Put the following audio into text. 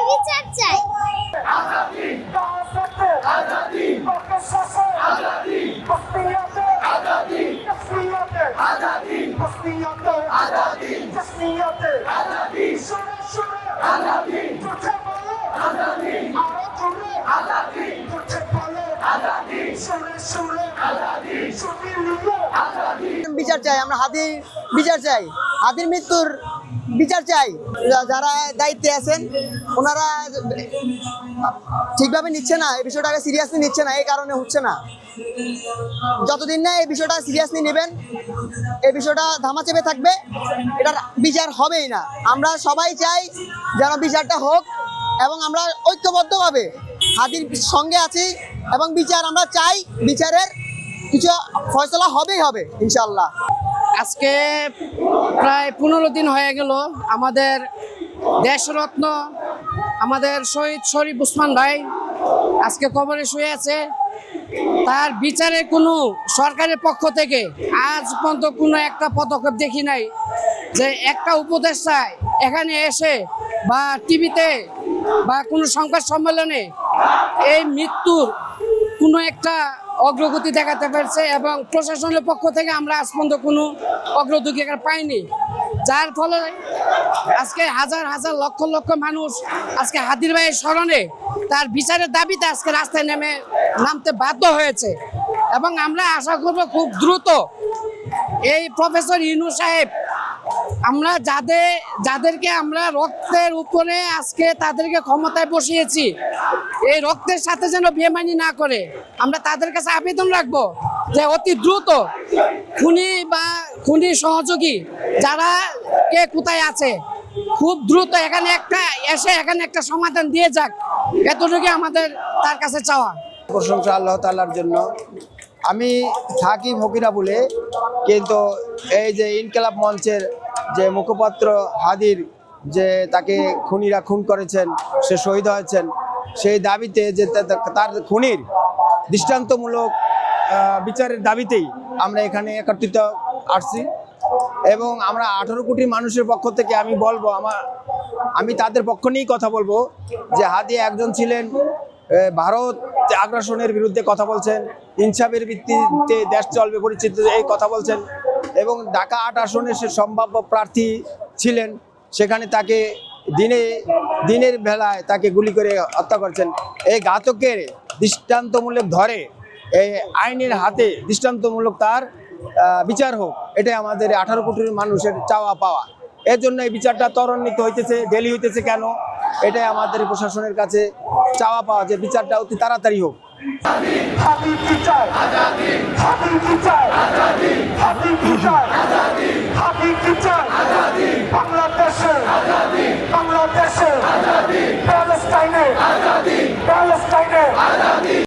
বিচার চাই। বিচার চাই, আমরা হাদির বিচার চাই, হাদির মৃত্যুর বিচার চাই। যারা দায়িত্বে আছেন ওনারা ঠিকভাবে নিচ্ছে না, এই বিষয়টাকে সিরিয়াসলি নিচ্ছে না, এই কারণে হচ্ছে না। যতদিন না এই বিষয়টা সিরিয়াসলি নেবেন, এই বিষয়টা ধামাচাপে থাকবে, এটার বিচার হবেই না। আমরা সবাই চাই যেন বিচারটা হোক এবং আমরা ঐক্যবদ্ধভাবে হাদির সঙ্গে আছি এবং বিচার আমরা চাই, বিচারের কিছু ফয়সলা হবেই হবে ইনশাল্লাহ। আজকে প্রায় 15 দিন হয়ে গেল আমাদের দেশরত্ন আমাদের শহীদ শরীফ ওসমান ভাই আজকে কবরে শুয়ে আছে। তার বিচারে কোনো সরকারের পক্ষ থেকে আজ পর্যন্ত কোনো একটা পদক্ষেপ দেখি নাই যে একটা উপদেষ্টা এখানে এসে বা টিভিতে বা কোনো সংবাদ সম্মেলনে এই মৃত্যুর কোনো একটা অগ্রগতি দেখাতে পারছে এবং প্রশাসনের পক্ষ থেকে আমরা আজ পর্যন্ত কোনো অগ্রগতি পাইনি, যার ফলে আজকে হাজার হাজার লক্ষ লক্ষ মানুষ আজকে হাদির ভাইয়ের স্মরণে তার বিচারের দাবিতে আজকে রাস্তায় নামতে বাধ্য হয়েছে। এবং আমরা আশা করব খুব দ্রুত এই প্রফেসর ইউনূস সাহেব, আমরা যাদেরকে আমরা রক্তের উপরে আজকে তাদেরকে ক্ষমতায় বসিয়েছি, এই রক্তের সাথে যেন বেমানি না করে আমরা তাদের কাছে আবেদন রাখবো যে অতি দ্রুত খুনি সহযোগী যারা কে কোথায় আছে খুব দ্রুত এখানে একটা সমাধান দিয়ে যাক, এতটুকু আমাদের তার কাছে চাওয়া। প্রশংসা আল্লাহ তাআলার জন্য। আমি থাকি ফকিরা বলে, কিন্তু এই যে ইনকিলাব মঞ্চের যে মুখপাত্র হাদির, যে তাকে খুনিরা খুন করেছেন, সে শহীদ হয়েছেন, সেই দাবিতে যে তার খুনির দৃষ্টান্তমূলক বিচারের দাবিতেই আমরা এখানে একত্রিত আসছি। এবং আমরা 18 কোটি মানুষের পক্ষ থেকে আমি তাদের পক্ষ নিয়েই কথা বলবো যে হাদি একজন ছিলেন ভারত আগ্রাসনের বিরুদ্ধে কথা বলছেন, ইনসাফের ভিত্তিতে দেশ চলবে পরিচিত এই কথা বলছেন, এবং ঢাকা 8 আসনে সে সম্ভাব্য প্রার্থী ছিলেন। সেখানে তাকে দিনের বেলায় তাকে গুলি করে হত্যা করছেন। এই ঘাতকের দৃষ্টান্তমূলক ধরে এই আইনের হাতে দৃষ্টান্তমূলক তার বিচার হোক, এটাই আমাদের 18 কোটির মানুষের চাওয়া পাওয়া। এর জন্য এই বিচারটা ত্বরান্বিত হইতেছে, দেরি হইতেছে কেন, এটাই আমাদের প্রশাসনের কাছে চাওয়া পাওয়া, যে বিচারটা অতি তাড়াতাড়ি হোক। বাংলাদেশে